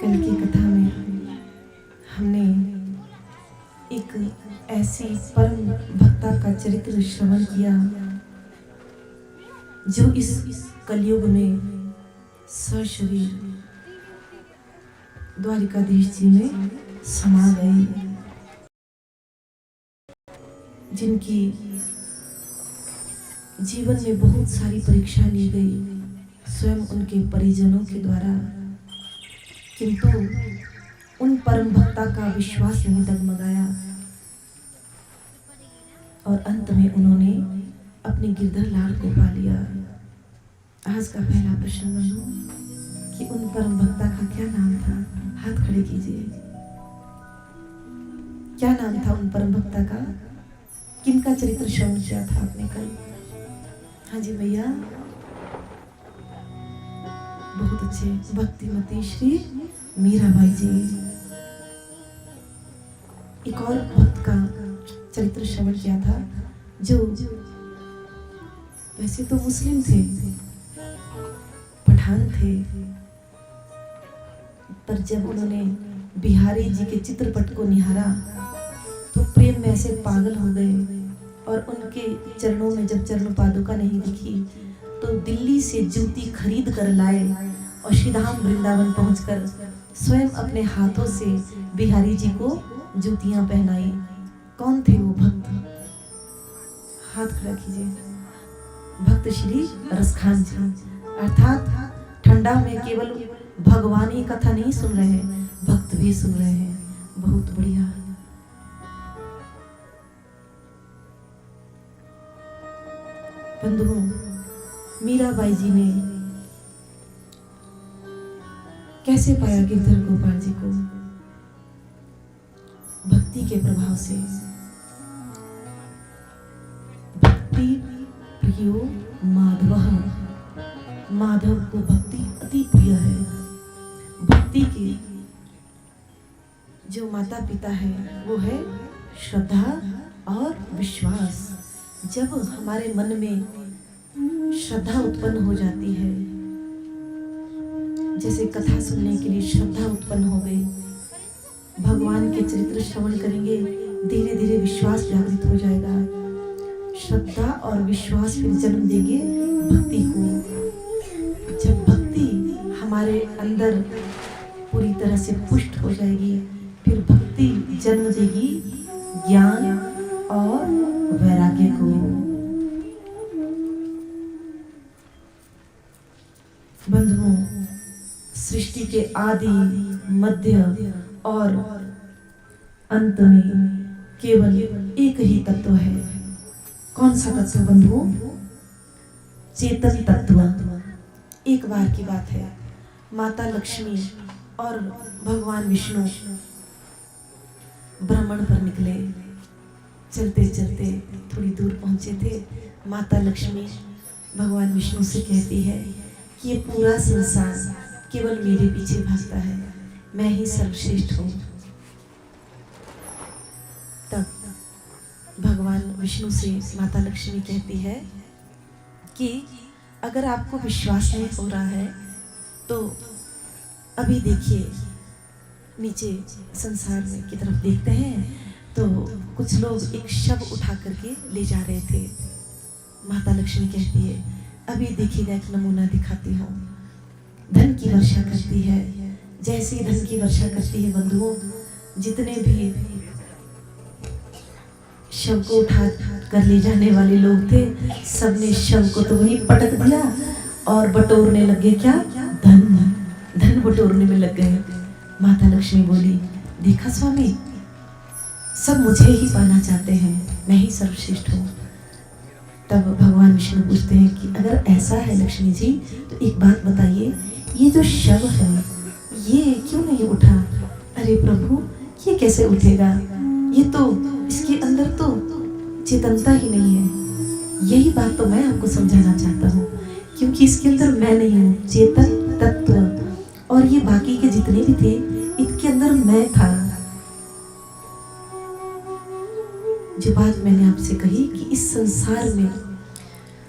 कल की कथा में हमने एक ऐसी परम भक्ता का चरित्र श्रवण किया जो इस कलयुग में सशरीर द्वारिकाधीश जी में समा गए, जिनकी जीवन में बहुत सारी परीक्षा ली गई स्वयं उनके परिजनों के द्वारा, किंतु उन परम भक्ता का विश्वास नहीं डगमगाया और अंत में उन्होंने अपने गिरधर लाल को पा लिया। आज का पहला प्रश्न बनो कि उन परम भक्ता का क्या नाम था? हाथ खड़े कीजिए। क्या नाम था उन परम भक्ता का? किनका चरित्र श्रवण किया था आपने कल? हाँ जी भैया, बहुत अच्छे। भक्तिमती श्री मीराबाई जी। एक और भक्त का चरित्र श्रवण किया था जो वैसे तो मुस्लिम थे, पठान थे, पर जब उन्होंने बिहारी जी के चित्रपट को निहारा तो प्रेम में ऐसे पागल हो गए और उनके चरणों में जब चरण पादुका नहीं दिखी तो दिल्ली से जूती खरीद कर लाए और श्रीधाम वृंदावन पहुंचकर स्वयं अपने हाथों से बिहारी जी को जूतियां पहनाई। कौन थे वो भक्त? हाथ खड़ा कीजिए। भक्त श्री रसखान जी, अर्थात ठंडा में केवल भगवान ही कथा नहीं सुन रहे हैं, भक्त भी सुन रहे हैं। बहुत बढ़िया। बंधुओं, मीराबाई जी ने कैसे पाया गिरधर गोपाल जी को? भक्ति के प्रभाव से। भक्ति प्रियो माधवः, माधव को भक्ति अति प्रिय है। भक्ति के जो माता पिता है वो है श्रद्धा और विश्वास। जब हमारे मन में श्रद्धा उत्पन्न हो जाती है, जैसे कथा सुनने के लिए श्रद्धा उत्पन्न हो गई, भगवान के चरित्र श्रवण करेंगे, धीरे धीरे विश्वास जागृत हो जाएगा। श्रद्धा और विश्वास फिर जन्म देंगे भक्ति को। जब भक्ति हमारे अंदर पूरी तरह से पुष्ट हो जाएगी, फिर भक्ति जन्म देगी ज्ञान और वैराग्य को। बंधुओं, सृष्टि के आदि, मध्य और अंत में केवल एक ही तत्व है। कौन सा तत्व बंधुओं? चेतन तत्व। एक बार की बात है, माता लक्ष्मी और भगवान विष्णु भ्रमण पर निकले। चलते चलते थोड़ी दूर पहुंचे थे, माता लक्ष्मी भगवान विष्णु से कहती है कि ये पूरा संसार केवल मेरे पीछे भागता है, मैं ही सर्वश्रेष्ठ हूँ। तब भगवान विष्णु से माता लक्ष्मी कहती है कि अगर आपको विश्वास नहीं हो रहा है तो अभी देखिए, नीचे संसार में की तरफ देखते हैं तो कुछ लोग एक शव उठा करके ले जा रहे थे। माता लक्ष्मी कहती है अभी देखिएगा, एक नमूना दिखाती हूँ। धन की वर्षा करती है। जैसे ही धन की वर्षा करती है बंधुओं, जितने भी शव को उठा कर ले जाने वाले लोग थे, सबने शव को तो वहीं पटक दिया और बटोरने लगे। क्या? धन। धन बटोरने में लग गए। माता लक्ष्मी बोली, देखा स्वामी, सब मुझे ही पाना चाहते हैं, मैं ही सर्वश्रेष्ठ हूँ। तब भगवान विष्णु पूछते हैं कि अगर ऐसा है लक्ष्मी जी तो एक बात बताइए, ये जो शव है ये क्यों नहीं उठा? अरे प्रभु, ये कैसे उठेगा? ये तो, इसके अंदर तो चेतनता ही नहीं है। यही बात तो मैं आपको समझाना चाहता हूँ, क्योंकि इसके अंदर मैं नहीं हूँ, चेतन तत्व। और ये बाकी के जितने भी थे, इनके अंदर मैं था। जो बात मैंने आपसे कही कि इस संसार में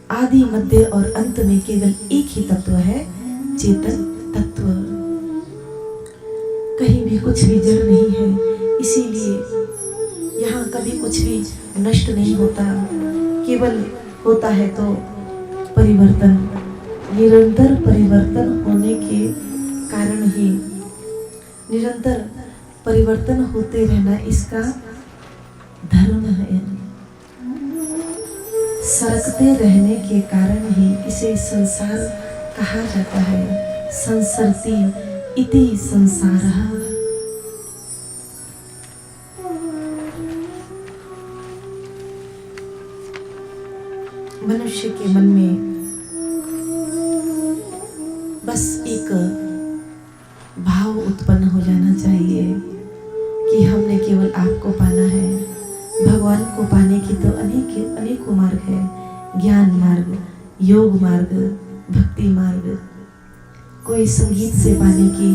आदि, मध्य और अंत में केवल एक ही तत्व है, चेतन तत्व। भी कुछ भी जड़ नहीं है, इसीलिए यहाँ कभी कुछ भी नष्ट नहीं होता, केवल होता है तो परिवर्तन। निरंतर परिवर्तन होने के कारण ही निरंतर परिवर्तन होते रहना इसका धर्म है। सरकते रहने के कारण ही इसे संसार कहा जाता है। संसरति इति संसारः। मनुष्य के मन में बस एक भाव उत्पन्न हो जाना चाहिए कि हमने केवल आपको पाना है। भगवान को पाने की तो अनेकों मार्ग है, ज्ञान मार्ग, योग मार्ग, भक्ति मार्ग। कोई संगीत से पाने की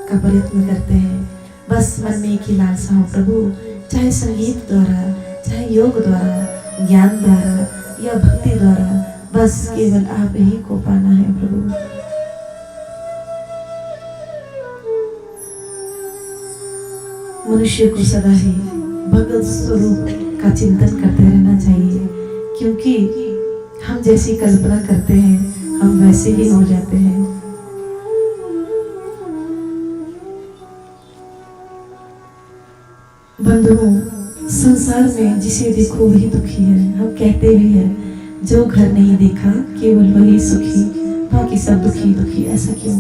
का प्रयत्न करते हैं, बस मन में एक ही लालसा हो प्रभु, चाहे संगीत द्वारा, चाहे योग द्वारा, ज्ञान द्वारा या भक्ति द्वारा, बस केवल आप ही को पाना है प्रभु। मनुष्य को सदा ही भगवत स्वरूप का चिंतन करते रहना चाहिए, क्योंकि हम जैसी कल्पना करते हैं हम वैसे ही हो जाते हैं। बंधुओं, संसार में जिसे देखो वही दुखी है। हम कहते भी हैं जो घर नहीं देखा केवल वही सुखी, बाकी सब दुखी दुखी। ऐसा क्यों?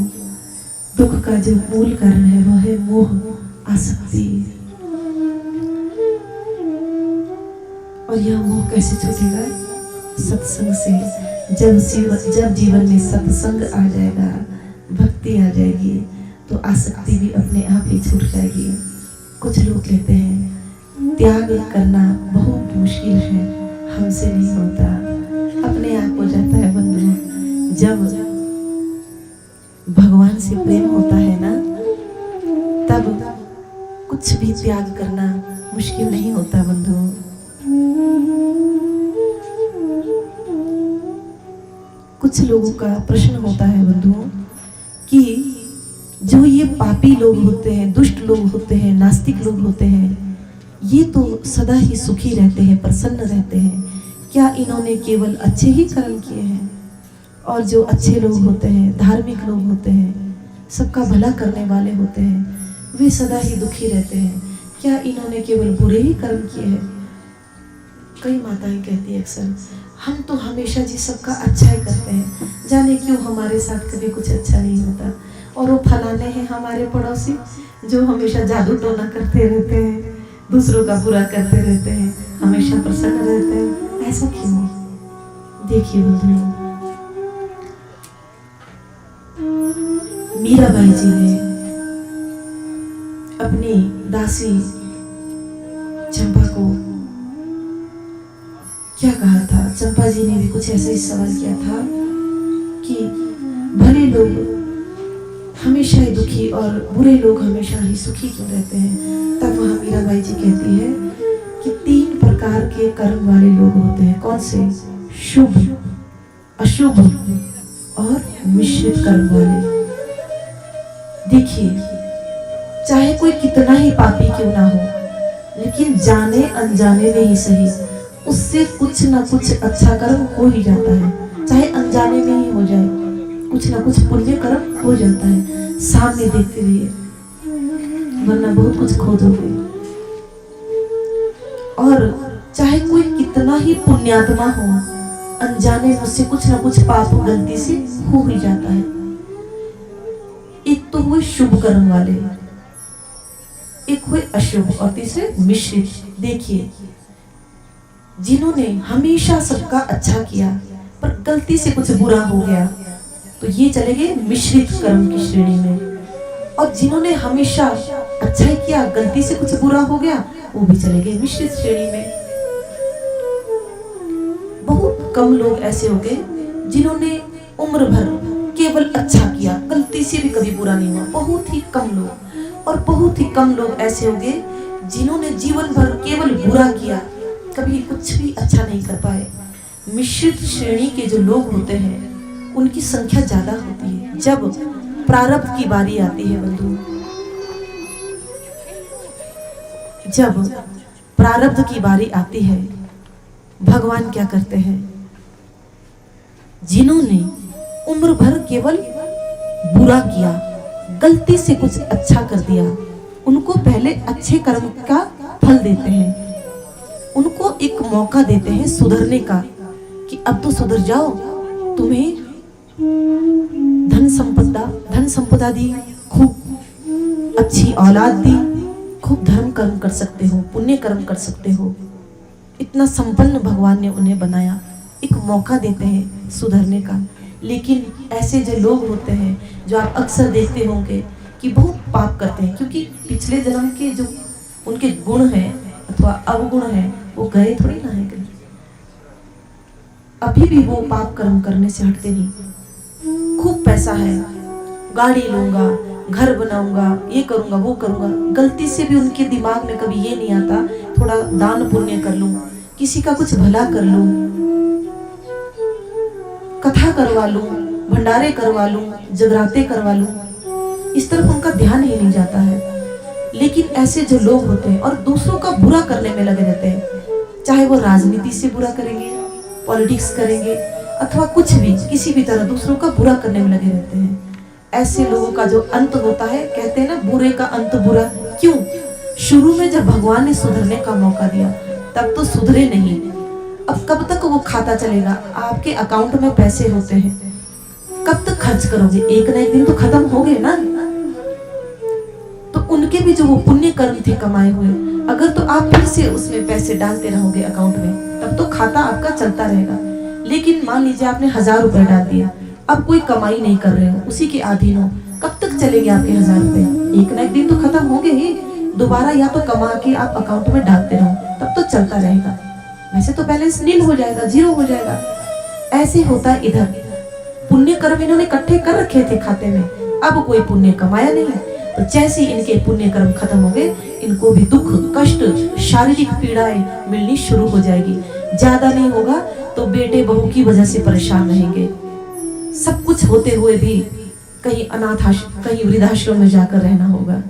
दुख का जो मूल कारण है वह है मोह, आसक्ति। और यह मोह कैसे छूटेगा? सत्संग से। जब जीवन में सत्संग आ जाएगा, भक्ति आ जाएगी, तो आसक्ति भी अपने आप ही छूट जाएगी। कुछ लोग कहते हैं त्याग करना बहुत मुश्किल है, हमसे नहीं होता। अपने आप हो जाता है बंधु। जब भगवान से प्रेम होता है ना, तब कुछ भी त्याग करना मुश्किल नहीं होता बंधु। कुछ लोगों का प्रश्न होता है बंधुओं कि जो ये पापी लोग होते हैं, दुष्ट लोग होते हैं, नास्तिक लोग होते हैं, ये तो सदा ही सुखी रहते हैं, प्रसन्न रहते हैं। क्या इन्होंने केवल अच्छे ही कर्म किए हैं? और जो अच्छे लोग होते हैं, धार्मिक लोग होते हैं, सबका भला करने वाले होते हैं, वे सदा ही दुखी रहते हैं। क्या इन्होंने केवल बुरे ही कर्म किए हैं? कई माताएं कहती है अक्सर, हम तो हमेशा जी सबका अच्छा ही करते हैं, जाने क्यों हमारे साथ कभी कुछ अच्छा नहीं होता। और वो फलाने हैं हमारे पड़ोसी जो हमेशा जादू टोना करते रहते हैं, दूसरों का बुरा करते रहते हैं, हमेशा प्रसन्न रहते हैं। ऐसा क्यों? देखिए बंधुओं, मीराबाई जी ने अपनी दासी चंपा को क्या कहा था? चंपा जी ने भी कुछ ऐसा ही सवाल किया था कि भले लोग हमेशा ही दुखी और बुरे लोग हमेशा ही सुखी क्यों रहते हैं? तब वह मीराबाई जी कहती है कि 3 प्रकार के कर्म वाले लोग होते हैं। कौन से? शुभ, अशुभ और मिश्रित कर्म वाले। देखिए, चाहे कोई कितना ही पापी क्यों ना हो, लेकिन जाने अनजाने में ही सही, उससे कुछ ना कुछ अच्छा कर्म हो ही जाता है। चाहे अनजाने में ही हो जाए, कुछ ना कुछ पुण्य कर्म हो जाता है। सामने देखते रहिए, वरना बहुत कुछ खो दोगे। और चाहे कोई कितना ही पुण्यात्मा हो, अनजाने में उससे कुछ ना कुछ पाप गलती से हो ही जाता है। एक तो हुए शुभ कर्म वाले, एक हुए अशुभ और तीसरे मिश्रित। देखिए, जिन्होंने हमेशा सबका अच्छा किया पर गलती से कुछ बुरा हो गया, तो ये चले गए मिश्रित कर्म की श्रेणी में। और जिन्होंने हमेशा अच्छा ही किया, गलती से कुछ बुरा हो गया, वो भी चले गए मिश्रित श्रेणी में। बहुत कम लोग ऐसे हो गए जिन्होंने उम्र भर केवल अच्छा किया, गलती से भी कभी बुरा नहीं हुआ। बहुत ही कम लोग। और बहुत ही कम लोग ऐसे हो गए जिन्होंने जीवन भर केवल बुरा किया, कभी कुछ भी अच्छा नहीं कर पाए। मिश्रित श्रेणी के जो लोग होते हैं उनकी संख्या ज्यादा होती है। जब प्रारब्ध की बारी आती है बंधु, जब प्रारब्ध की बारी आती है, भगवान क्या करते हैं, जिन्होंने उम्र भर केवल बुरा किया, गलती से कुछ अच्छा कर दिया, उनको पहले अच्छे कर्म का फल देते हैं, उनको एक मौका देते हैं सुधरने का कि अब तो सुधर जाओ, तुम्हें धन संपदा दी, खूब अच्छी औलाद दी, खूब धर्म कर्म कर सकते हो, पुण्य कर्म कर सकते हो, इतना संपन्न भगवान ने उन्हें बनाया, एक मौका देते हैं सुधरने का। लेकिन ऐसे जो लोग होते हैं, जो आप अक्सर देखते होंगे कि बहुत पाप करते हैं, क्योंकि पिछले जन्म के जो उनके गुण हैं अथवा अवगुण हैं वो गए थोड़ी ना है कहीं, अभी भी वो पाप कर्म करने से हटते नहीं। खूब पैसा है, गाड़ी लूंगा, घर बनाऊंगा, ये करूंगा, वो करूंगा, गलती से भी उनके दिमाग में कभी ये नहीं आता थोड़ा दान पुण्य कर लूं, किसी का कुछ भला कर लूं, कथा करवा लूं, भंडारे करवा लूं, जगराते करवा लूं, इस तरफ उनका ध्यान ही नहीं जाता है। लेकिन ऐसे जो लोग होते हैं और दूसरों का बुरा करने में लगे रहते हैं, चाहे वो राजनीति से बुरा करेंगे, पॉलिटिक्स करेंगे, अथवा कुछ भी किसी भी तरह दूसरों का बुरा करने में लगे रहते हैं, ऐसे लोगों का जो अंत होता है, कहते हैं ना बुरे का अंत बुरा। क्यों? शुरू में जब भगवान ने सुधरने का मौका दिया तब तो सुधरे नहीं, अब कब तक वो खाता चलेगा? आपके अकाउंट में पैसे होते हैं, कब तक खर्च करोगे? एक ना एक दिन तो खत्म हो गए ना। तो उनके भी जो वो पुण्य कर्म थे कमाए हुए, अगर तो आप फिर से उसमें पैसे डालते रहोगे अकाउंट में, तब तो खाता आपका चलता रहेगा। लेकिन मान लीजिए आपने 1000 रुपए डाल दिया, अब कोई कमाई नहीं कर रहे हो, उसी के अधीन हो, कब तक चलेंगे आपके 1000 रुपए? एक ना एक दिन तो खत्म होंगे ही। दोबारा या तो कमा के आप अकाउंट में डालते रहो, तब तो चलता रहेगा। वैसे तो बैलेंस नील हो जाएगा, जीरो हो जाएगा। ऐसे होता है इधर, पुण्य कर्म इन्होंने इकट्ठे कर रखे थे खाते में, अब कोई पुण्य कमाया नहीं, तो जैसे इनके पुण्य कर्म खत्म हो गए, इनको भी दुख, कष्ट, शारीरिक पीड़ाएं मिलनी शुरू हो जाएगी। ज्यादा नहीं होगा तो बेटे बहू की वजह से परेशान रहेंगे, सब कुछ होते हुए भी कहीं कहीं वृद्धाश्रम में जाकर रहना होगा,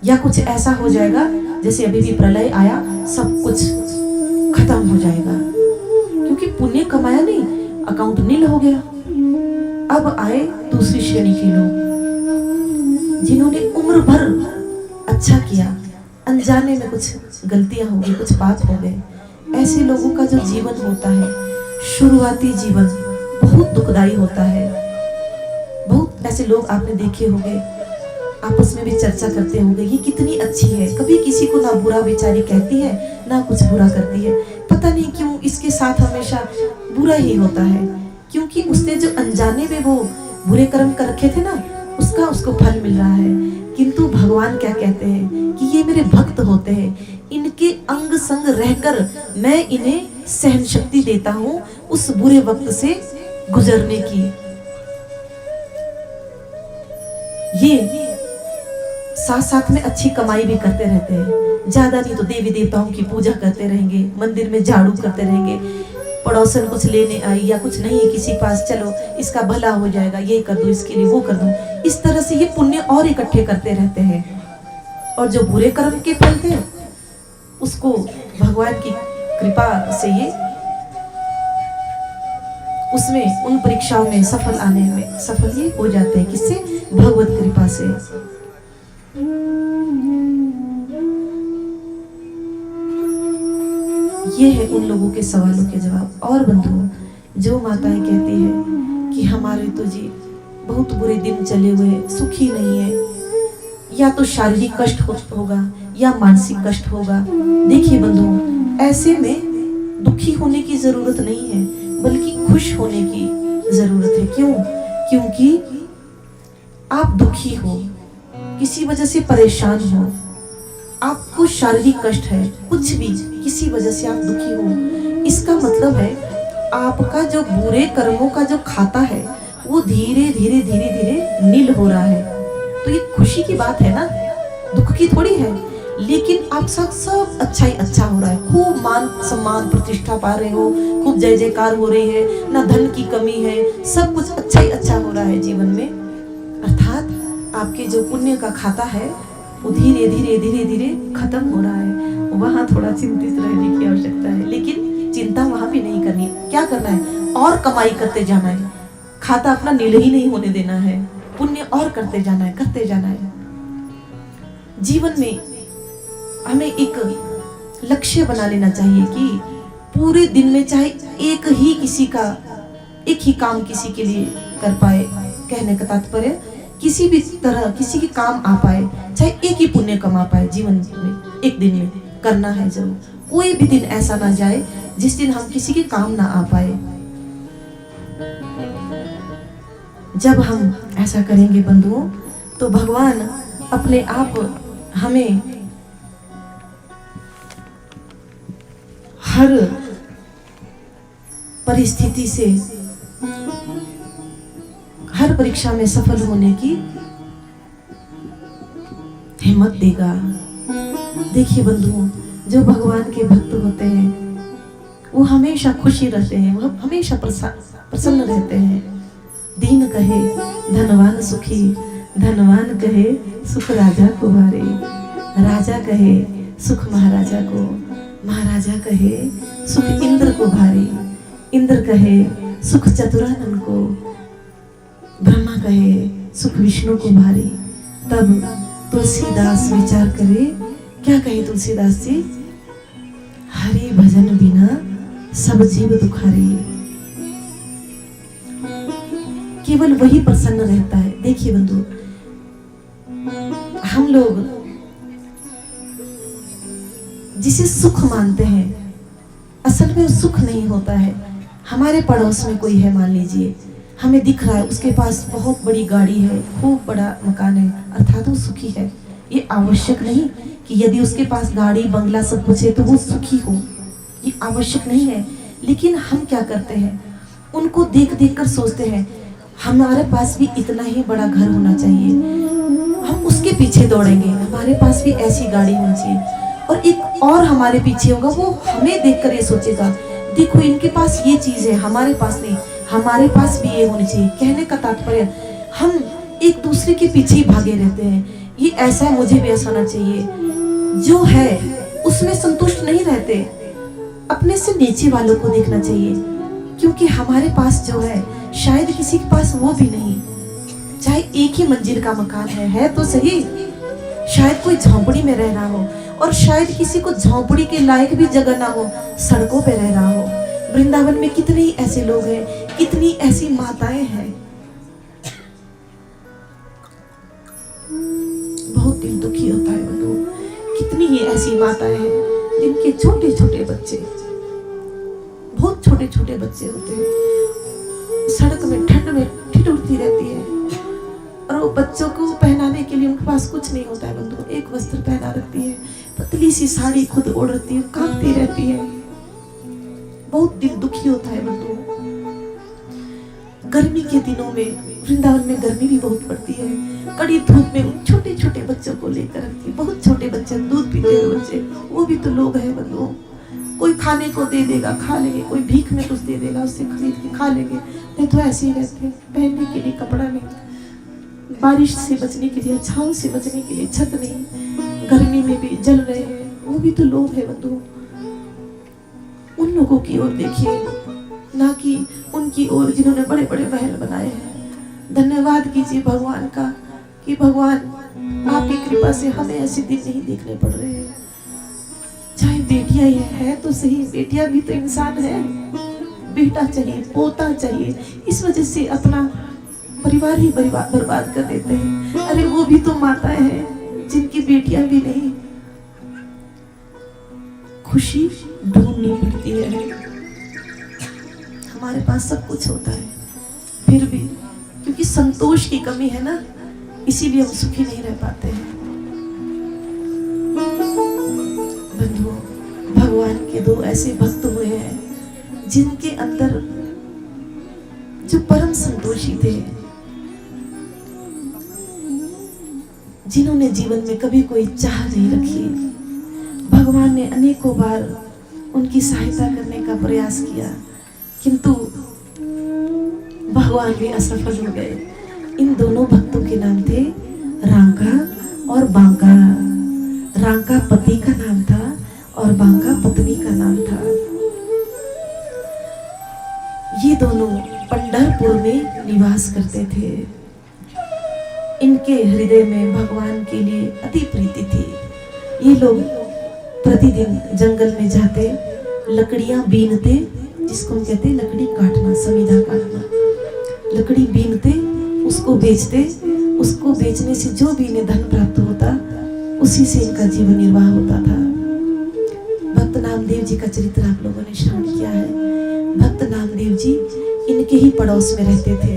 या कुछ ऐसा हो जाएगा जैसे अभी भी प्रलय आया, सब कुछ खत्म हो जाएगा, क्योंकि पुण्य कमाया नहीं, अकाउंट नील हो गया। अब आए दूसरी श्रेणी के लोग, जिन्होंने उम्र भर अच्छा किया, अनजाने में कुछ गलतियां हो गई, कुछ पाप हो गए। ऐसे लोगों का जो जीवन होता है, शुरुआती जीवन बहुत दुखदाई होता है। बहुत ऐसे लोग आपने देखे होंगे, आपस में भी चर्चा करते होंगे, ये कितनी अच्छी है, कभी किसी को ना बुरा बेचारी कहती है, ना कुछ बुरा करती है, पता नहीं क्यों इसके साथ हमेशा बुरा ही होता है, क्योंकि उसने जो अनजाने में वो बुरे कर्म कर रखे थे ना, उसका उसको फल मिल रहा है। किंतु भगवान क्या कहते हैं कि ये मेरे भक्त होते हैं, इनके अंग संग रहकर मैं इन्हें सहन शक्ति देता हूँ उस बुरे वक्त से गुजरने की। ये साथ साथ में अच्छी कमाई भी करते रहते हैं, ज्यादा नहीं तो देवी देवताओं की पूजा करते रहेंगे, मंदिर में झाड़ू करते रहेंगे, पड़ोसन कुछ लेने आई या कुछ नहीं किसी पास, चलो इसका भला हो जाएगा, ये कर दो, इसके लिए वो कर दो, इस तरह से ये पुण्य और इकट्ठे करते रहते हैं। और जो बुरे कर्म के फल थे उसको भगवान की कृपा से ये उसमें उन परीक्षाओं में सफल ये हो जाते हैं। किससे? भगवत कृपा से। ये है उन लोगों के सवालों के जवाब। और बंधुओं, जो माताएं कहती है कि हमारे तो जी बहुत बुरे दिन चले हुए, सुखी नहीं है, या तो शारीरिक कष्ट होगा या मानसिक कष्ट होगा। देखिए बंधुओं, ऐसे में दुखी होने की जरूरत नहीं है, बल्कि खुश होने की जरूरत है। क्यों? क्योंकि आप दुखी हो, किसी वजह से परेशान हो, आपको शारीरिक कष्ट है, कुछ भी किसी वजह से आप दुखी हो, इसका मतलब है आपका जो बुरे कर्मों का जो खाता है वो धीरे धीरे नील हो रहा है। तो ये खुशी की बात है ना, दुख की थोड़ी है। लेकिन आप सब अच्छा ही अच्छा हो रहा है, खूब मान सम्मान प्रतिष्ठा पा रहे हो, खूब जय जयकार हो रही है, ना धन की कमी है, सब कुछ अच्छा ही अच्छा हो रहा है जीवन में। अर्थात आपके जो पुण्य का खाता है वो धीरे धीरे धीरे धीरे खत्म हो रहा है। वहां थोड़ा चिंतित रहने की आवश्यकता है, लेकिन चिंता वहां भी नहीं करनी। क्या करना है? और कमाई करते जाना है, खाता अपना नील ही नहीं होने देना है, पुण्य और करते जाना है, करते जाना है। जीवन में हमें एक लक्ष्य बना लेना चाहिए कि पूरे दिन में चाहे एक ही काम किसी के लिए कर पाए। कहने का तात्पर्य किसी भी तरह किसी के काम आ पाए, चाहे एक ही पुण्य कमा पाए जीवन में, एक दिन में करना है जरूर। कोई भी दिन ऐसा ना जाए जिस दिन हम किसी के काम ना आ पाए। जब हम ऐसा करेंगे बंधुओं, तो भगवान अपने आप हमें हर परिस्थिति से, हर परीक्षा में सफल होने की हिम्मत देगा। देखिए बंधुओं, जो भगवान के भक्त होते हैं वो हमेशा खुशी रहते हैं, वो हमेशा प्रसन्न रहते हैं। दीन कहे धनवान सुखी, धनवान कहे सुख राजा को भारे, राजा कहे सुख महाराजा को, महाराजा कहे सुख इंद्र को भारी, इंद्र कहे सुख चतुरानन को, ब्रह्मा कहे सुख विष्णु को भारी। तब तुलसीदास विचार करे, क्या कहे तुलसीदास जी? हरि भजन बिना सब जीव दुखारी। केवल वही प्रसन्न रहता है। देखिए बंधु, हम लोग जिसे सुख मानते हैं, असल में वो सुख नहीं होता है। हमारे पड़ोस में कोई है, मान लीजिए हमें दिख रहा है उसके पास बहुत बड़ी गाड़ी है, खूब बड़ा मकान है, अर्थात वो सुखी है। ये आवश्यक नहीं कि यदि उसके पास गाड़ी बंगला सब कुछ है तो वो सुखी हो, ये आवश्यक नहीं है। लेकिन हम क्या करते हैं, उनको देख देख कर सोचते हैं हमारे पास भी इतना ही बड़ा घर होना चाहिए, हम उसके पीछे दौड़ेंगे, हमारे पास भी ऐसी गाड़ी होनी चाहिए। और एक और हमारे पीछे होगा, वो हमें देखकर ये सोचेगा देखो इनके पास ये चीज है, हमारे पास नहीं, हमारे पास भी ये होनी चाहिए। कहने का तात्पर्य हम एक दूसरे के पीछे ही भागे रहते हैं। ये ऐसा है, मुझे भी ऐसा होना चाहिए। जो है उसमें संतुष्ट नहीं रहते, अपने से नीचे वालों को देखना चाहिए, क्योंकि हमारे पास जो है शायद किसी के पास वो भी नहीं। चाहे एक ही मंजिल का मकान है तो सही, शायद कोई झोंपड़ी में रह रहा हो, और शायद किसी को झोंपड़ी के लायक भी जगह ना हो, सड़कों पे रह रहा हो। वृंदावन में कितने ही ऐसे लोग हैं, कितनी ऐसी माताएं हैं। बहुत दिल दुखी होता है बंधु, कितनी ही ऐसी माताएं हैं जिनके छोटे छोटे बच्चे, बहुत छोटे छोटे बच्चे होते हैं, सड़क में ठंड में ठिठुरती रहती है, और वो बच्चों को पहनाने के लिए उनके पास कुछ नहीं होता है बंधु। एक वस्त्र पहना रखती है, पतली सी साड़ी खुद ओढ़ती है, कांपती रहती है। बहुत दिल दुखी होता है बंधु। गर्मी के दिनों में वृंदावन में गर्मी भी बहुत पड़ती है, कड़ी धूप में उन छोटे छोटे बच्चों को लेकर रखती है। बहुत छोटे बच्चे, दूध पीते हुए बच्चे, वो भी तो लोग हैं बंधु। कोई खाने को दे देगा, खा लेंगे, कोई भीख में कुछ दे देगा, उससे खरीद के खा लेंगे, नहीं तो ऐसे ही रहते हैं। पहनने के लिए कपड़ा नहीं, बारिश से बचने के लिए, छांव से बचने के लिए छत नहीं, गर्मी में भी जल रहे हैं, वो भी तो लोग हैं बंधु। उन लोगों की ओर देखिए, ना कि उनकी ओर जिन्होंने बड़े बड़े महल बनाए हैं। धन्यवाद कीजिए भगवान का कि भगवान आपकी कृपा से हमें ऐसे दिन नहीं देखने पड़ रहे हैं। चाहे बेटियां ही है तो सही, बेटियां भी तो इंसान है, बेटा चाहिए, पोता चाहिए, इस वजह से अपना परिवार ही बर्बाद कर देते हैं। अरे वो भी तो माताएं हैं जिनकी बेटियां भी नहीं। खुशी ढूंढनी पड़ती है। हमारे पास सब कुछ होता है, फिर भी क्योंकि संतोष की कमी है ना, इसीलिए हम सुखी नहीं रह पाते हैं। बंधुओं, भगवान के दो ऐसे भक्त हुए हैं जिनके अंदर जो परम संतोषी थे, जिन्होंने जीवन में कभी कोई चाह नहीं रखी। भगवान ने अनेकों बार उनकी सहायता करने का प्रयास किया, किंतु भगवान भी असफल हो गए। इन दोनों भक्तों के नाम थे रांका और बांका। इनके हृदय में भगवान के लिए अति प्रीति थी। ये लोग प्रतिदिन जंगल में जाते, लकड़ियां बीनते, जिसको हम कहते हैं लकड़ी काटना, समीधा काटना, लकड़ी बीनते, उसको बेचते, उसको बेचने से जो भी इन्हें धन प्राप्त होता उसी से इनका जीवन निर्वाह होता था। भक्त नामदेव जी का चरित्र आप लोगों ने श्रवण किया है। भक्त नामदेव जी इनके ही पड़ोस में रहते थे,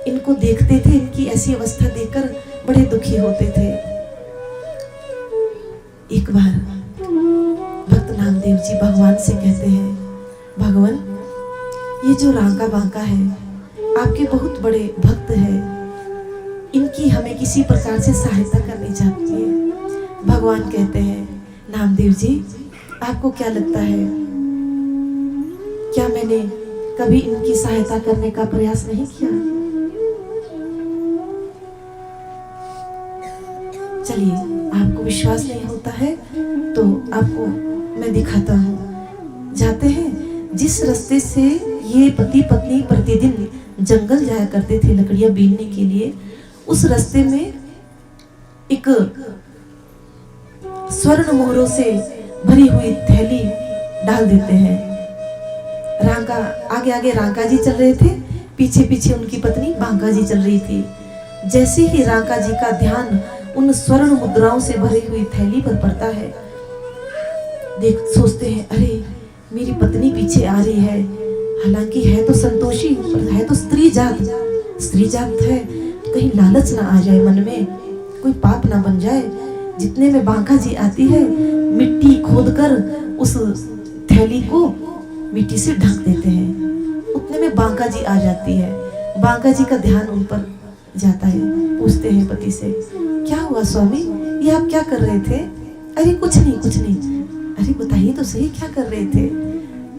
इनको देखते थे, इनकी ऐसी अवस्था देखकर बड़े दुखी होते थे। एक बार भक्त नामदेव जी भगवान से कहते हैं, भगवान ये जो रांका बांका है आपके बहुत बड़े भक्त हैं, इनकी हमें किसी प्रकार से सहायता करनी चाहिए। भगवान कहते हैं, नामदेव जी आपको क्या लगता है, क्या मैंने कभी इनकी सहायता करने का प्रयास नहीं किया? चलिए, आपको विश्वास नहीं होता है तो आपको मैं दिखाता हूँ। जाते हैं, जिस रास्ते से ये पति पत्नी प्रतिदिन जंगल जाया करते थे लकड़ियां बीनने के लिए, उस रास्ते में एक स्वर्ण मोहरों से भरी हुई थैली डाल देते हैं। रांका आगे आगे रांका जी चल रहे थे, पीछे पीछे उनकी पत्नी बांका जी चल रही थी। जैसे ही रांका जी का ध्यान उन स्वर्ण मुद्राओं से भरी हुई थैली पर पड़ता है, देख सोचते हैं, अरे मेरी पत्नी पीछे आ रही है, हालांकि है तो संतोषी पर है तो स्त्री जात है, कहीं लालच ना आ जाए मन में, कोई पाप ना बन जाए। जितने में बांका जी आती है, मिट्टी खोदकर उस थैली को मिट्टी से ढक देते हैं। उतने में बांका जी आ जाती है। बांका जी का ध्यान उन पर जाता है, पूछते हैं पति से, क्या हुआ स्वामी, ये आप क्या कर रहे थे? अरे कुछ नहीं। अरे बताइए तो सही, क्या कर रहे थे?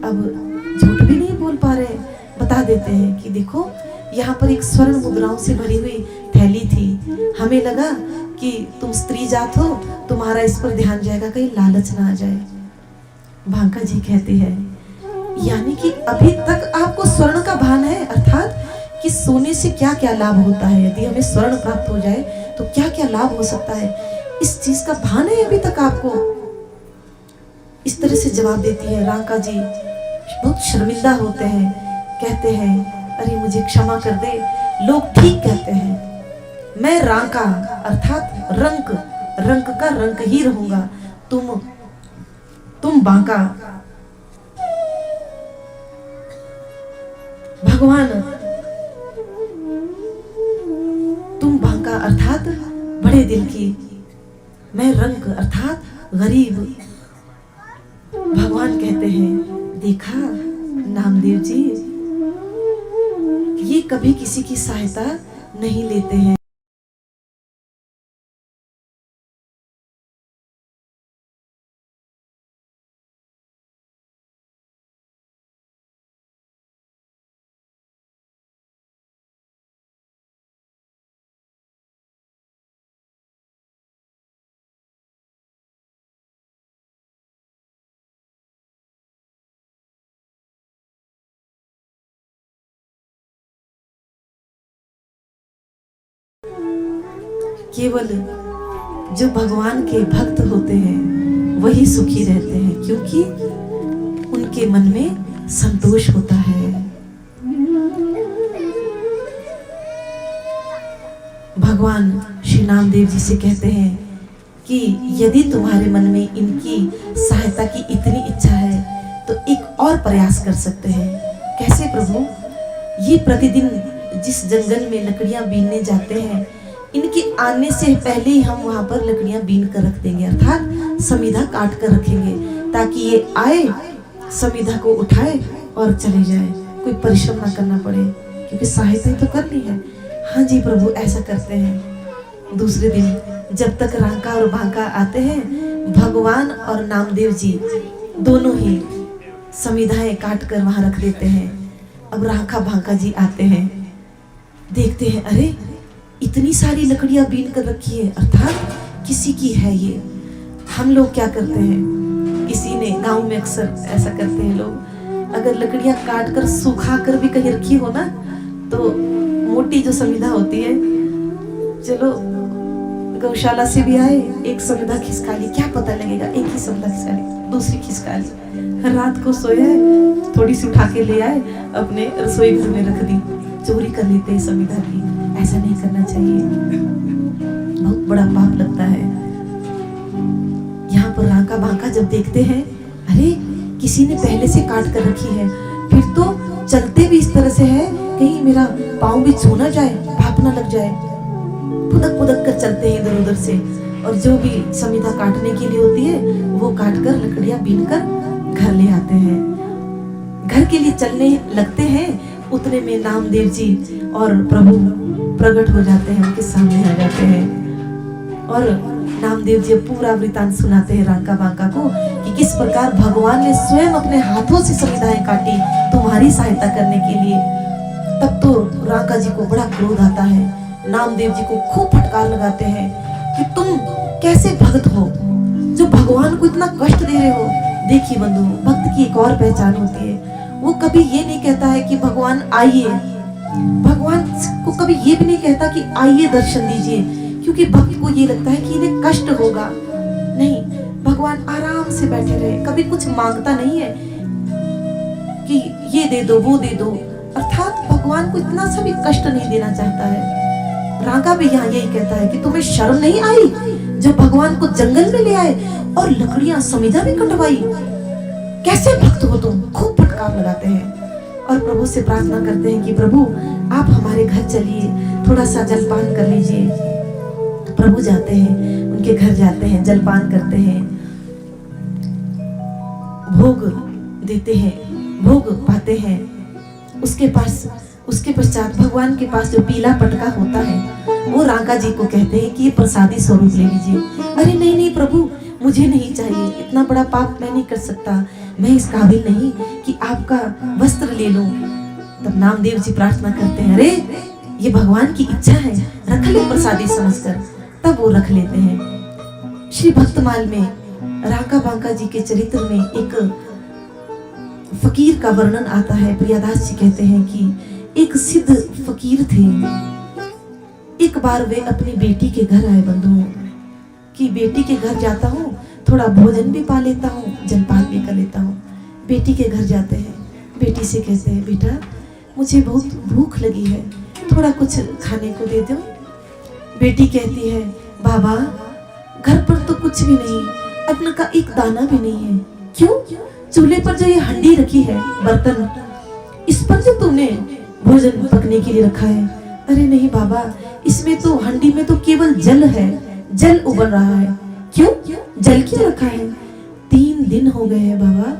अब झूठ भी नहीं बोल पा रहे, बता देते हैं कि देखो यहाँ पर एक स्वर्ण मुद्राओं से भरी हुई थैली थी, हमें लगा कि तुम स्त्री जात हो, तुम्हारा इस पर ध्यान जाएगा, कहीं लालच ना आ जाए। बांका जी कहते हैं, यानी कि अभी तक आपको स्वर्ण का भान है, अर्थात कि सोने से क्या क्या लाभ होता है, यदि हमें स्वर्ण प्राप्त हो जाए तो क्या क्या लाभ हो सकता है, इस चीज का भान है अभी तक आपको? इस तरह से जवाब देती है। रांका जी बहुत शर्मिंदा होते हैं, कहते हैं, अरे मुझे क्षमा कर दे, लोग ठीक कहते हैं, मैं रांका अर्थात रंक का रंक ही रहूंगा, तुम बांका। भगवान तुम बांका अर्थात बड़े दिल की, मैं रंक अर्थात गरीब। भगवान कहते हैं, देखा नामदेव जी, ये कभी किसी की सहायता नहीं लेते हैं। केवल जो भगवान के भक्त होते हैं वही सुखी रहते हैं, क्योंकि उनके मन में संतोष होता है। भगवान श्री नामदेव जी से कहते हैं कि यदि तुम्हारे मन में इनकी सहायता की इतनी इच्छा है तो एक और प्रयास कर सकते हैं। कैसे प्रभु? ये प्रतिदिन जिस जंगल में लकड़ियां बीनने जाते हैं, इनके आने से पहले ही हम वहां पर लकड़ियां बीन कर रख देंगे, अर्थात समीधा काट कर रखेंगे, ताकि ये आए, समीधा को उठाए और चले जाए, कोई परिश्रम ना करना पड़े, क्योंकि सहायता तो करनी है। हाँ जी प्रभु, ऐसा करते हैं। दूसरे दिन जब तक रांका और बांका आते हैं, भगवान और नामदेव जी दोनों ही समीधाएं काट कर वहां रख देते हैं। अब रांका बांका जी आते हैं, देखते हैं, अरे इतनी सारी लकड़ियां बीन कर रखी है, अर्थात किसी की है ये। हम लोग क्या करते हैं, किसी ने गांव में अक्सर ऐसा करते हैं लोग, अगर लकड़ियां काट कर सुखा कर भी कहीं रखी हो ना, तो मोटी जो समीधा होती है, चलो गौशाला से भी आए, एक समिधा खिसका ली, क्या पता लगेगा, एक ही समिधा खिसका ली, दूसरी खिसका ली। रात को सोया, थोड़ी सी उठा के ले आए, अपने रसोई घर में रख दी। चोरी कर लेते हैं समिधा की, ऐसा नहीं करना चाहिए, बहुत बड़ा पाप लगता है। यहाँ पर रांका बांका जब देखते हैं, अरे किसी ने पहले से काट कर रखी है, फिर तो चलते भी इस तरह से है कहीं मेरा पाँव भी छू ना जाए, भाप ना लग जाए, पुदक पुदक कर चलते हैं इधर उधर से। और जो भी समिधा काटने के लिए होती है वो काट कर लकड़ियां बीन कर घर ले आते हैं। घर के लिए चलने लगते हैं, उतने में नामदेव जी और प्रभु प्रकट हो जाते हैं, उनके सामने आ जाते हैं। और नामदेव जी पूरा वृतांत सुनाते हैं रांका बांका को कि किस प्रकार भगवान ने स्वयं अपने हाथों से समिधाएं काटी तुम्हारी सहायता करने के लिए। तब तो रांका जी को बड़ा क्रोध आता है, नामदेव जी को खूब फटकार लगाते हैं कि तुम कैसे भक्त हो जो भगवान को इतना कष्ट दे रहे हो। देखिए बंधु, भक्त की एक और पहचान होती है, वो कभी ये नहीं कहता है कि भगवान आइए, भगवान को कभी ये भी नहीं कहता कि आइए दर्शन दीजिए, क्योंकि भक्त को ये लगता है कि इन्हें कष्ट होगा। नहीं, भगवान आराम से बैठे रहे, कभी कुछ मांगता नहीं है कि ये दे दो वो दे दो, अर्थात भगवान को इतना सा भी कष्ट नहीं देना चाहता है। रांका भी यहाँ यही कहता है कि तुम्हें शर्म नहीं आई जब भगवान को जंगल में ले आए और लकड़ियां समिधा भी कटवाई, कैसे भक्त हो तुम। खूब फटकार लगाते हैं और प्रभु से प्रार्थना करते हैं कि प्रभु आप हमारे घर चलिए, थोड़ा सा जलपान कर लीजिए। प्रभु जाते हैं, उनके घर जाते हैं, जलपान करते हैं, भोग देते हैं, भोग पाते हैं। उसके पश्चात भगवान के पास जो पीला पटका होता है वो रांका जी को कहते हैं कि ये प्रसादी स्वरूप ले लीजिए। अरे नहीं नहीं प्रभु, मुझे नहीं चाहिए, इतना बड़ा पाप मैं नहीं कर सकता, मैं इस काबिल नहीं कि आपका वस्त्र ले लूं। तब नामदेव जी प्रार्थना करते हैं, अरे ये भगवान की इच्छा है, रख ले प्रसादी समझकर। तब वो रख लेते हैं। श्री भक्तमाल में रांका बांका जी के चरित्र में एक फकीर का वर्णन आता है। प्रियादास जी कहते हैं कि एक सिद्ध फकीर थे। एक बार वे अपनी बेटी के घर आए बंधुओं, कि बेटी के घर जाता हूँ, थोड़ा भोजन भी पा लेता हूँ, जलपान भी कर लेता हूँ। बेटी के घर जाते हैं, बेटी से कहते हैं, बेटा मुझे बहुत भूख लगी है, थोड़ा कुछ खाने को दे दो। बेटी कहती है, बाबा घर पर तो कुछ भी नहीं, अन्न का एक दाना भी नहीं है। क्यों? चूल्हे पर जो ये हंडी रखी है, बर्तन, इस पर जो तूने भोजन पकने के लिए रखा है। अरे नहीं बाबा, इसमें तो हंडी में तो केवल जल है, जल उबल रहा है। क्यों? जल क्यों रखा है? 3 दिन हो गए हैं बाबा,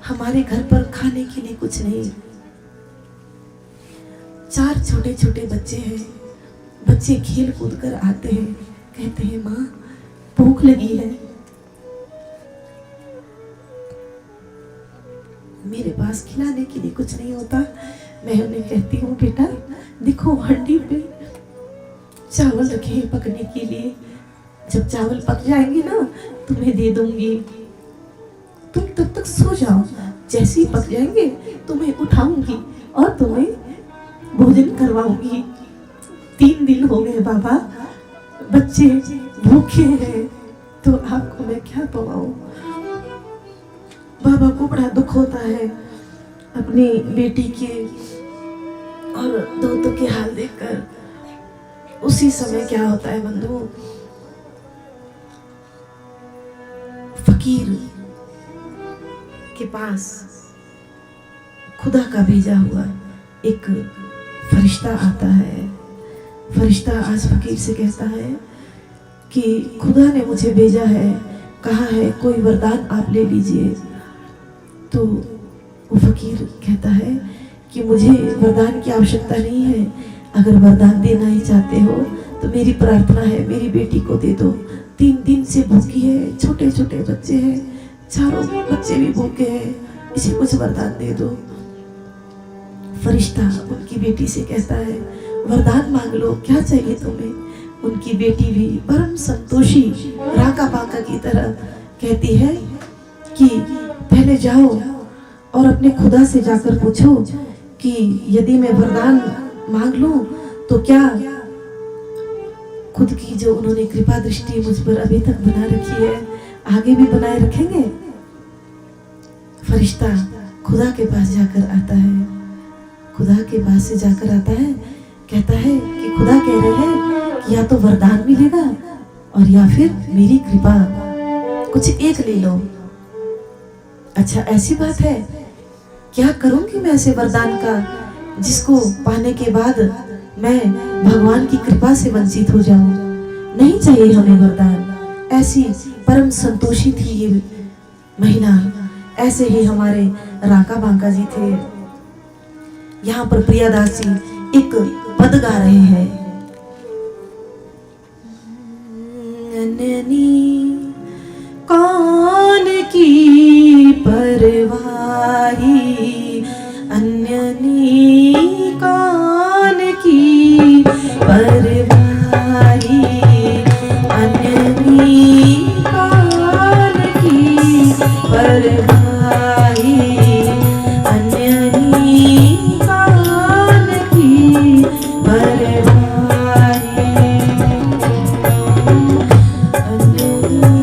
हमारे घर पर खाने के लिए कुछ नहीं। 4 छोटे छोटे बच्चे हैं, बच्चे खेल कूद कर आते हैं, कहते हैं माँ भूख लगी है। मेरे पास खिलाने के लिए कुछ नहीं होता। मैं उन्हें कहती हूँ, बेटा देखो हंडी पे चावल रखे हैं पकने के लिए, जब चावल पक जाएंगे ना तुम्हें दे दूंगी, तुम तब तक सो जाओ, जैसे ही पक जाएंगे तुम्हें उठाऊंगी और तुम्हें भोजन करवाऊंगी। 3 दिन हो गए बाबा, बच्चे भूखे हैं, तो आपको मैं क्या पवाऊं। बाबा को बड़ा दुख होता है अपनी बेटी के और दोतों के हाल देखकर। उसी समय क्या होता है बंधुओं, फकीर के पास खुदा का भेजा हुआ एक फरिश्ता आता है। फरिश्ता आज फकीर से कहता है कि खुदा ने मुझे भेजा है, कहा है कोई वरदान आप ले लीजिए। तो वो फकीर कहता है कि मुझे वरदान की आवश्यकता नहीं है, अगर वरदान देना ही चाहते हो तो मेरी प्रार्थना है मेरी बेटी को दे दो। 3 दिन से भूखी है, छोटे छोटे बच्चे हैं, चारों बच्चे भी भूखे हैं, इसे कुछ वरदान दे दो। फरिश्ता उनकी बेटी से कहता है, वरदान मांग लो, क्या चाहिए तुम्हें। उनकी बेटी भी परम संतोषी रांका बांका की तरह कहती है कि पहले जाओ और अपने खुदा से जाकर पूछो कि यदि मैं वरदान मांग लूं तो क्या खुद की जो उन्होंने कृपा दृष्टि मुझ पर अभी तक बना रखी है, आगे भी बनाए रखेंगे। फरिश्ता खुदा के पास जाकर आता है, खुदा के पास से जाकर आता है, कहता है कि खुदा कह रहे हैं कि या तो वरदान मिलेगा और या फिर मेरी कृपा, कुछ एक ले लो। अच्छा ऐसी बात है, क्या करूंगी मैं ऐसे वरदान का जिसको पाने के बाद मैं भगवान की कृपा से वंचित हो जाऊं? नहीं चाहिए हमें वरदान। ऐसी परम संतोषी थी ये महिला। ऐसे ही हमारे राका बांका जी थे। यहाँ पर प्रियादास जी एक पद गा रहे हैं। अन्यनी कौन की परवाही, अन्यनी कौन की परवाही, अन्यनी कौन की परवाही, अन्यनी कौन की परवाही, अन्यनी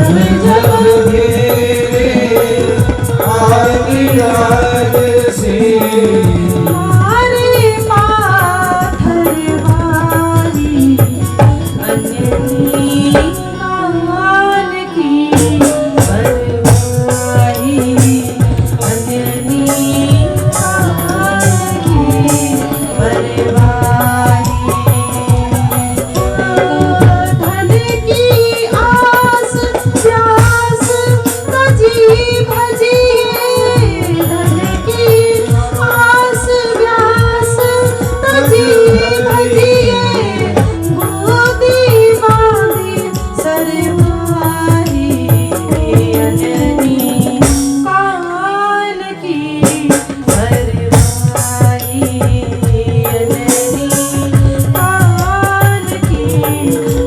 जब घेरे आदि राज से मारे पाथर वाली अंजनी कान की परवाही अंजनी कान की परवाही धन की आस प्यास तजी भजिए धन की आस प्यास तजी भजिए गोदी बांधी सरवारी अंजनी कान की परवाही अंजनी कान की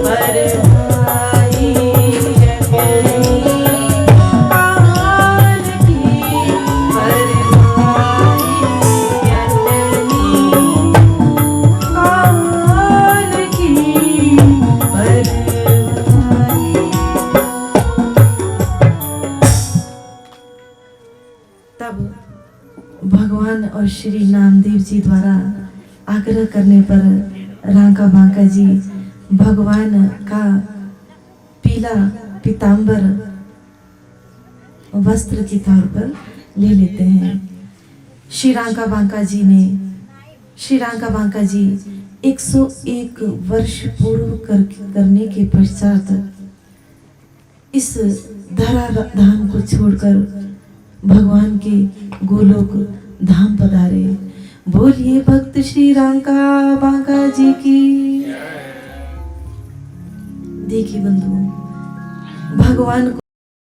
परवाही अंजनी कान की परवाही अंजनी कान की परवाही। तब भगवान और श्री नामदेव जी द्वारा आग्रह करने पर रांका बांका जी भगवान का पीला पीतांबर वस्त्र के तौर पर ले लेते हैं। श्री रांका बांका जी 101 वर्ष पूर्व करने के पश्चात इस धरा धाम को छोड़कर भगवान के गोलोक धाम पधारे। बोलिए भक्त श्री रांका बांका जी की। देखिए बंधु, भगवान को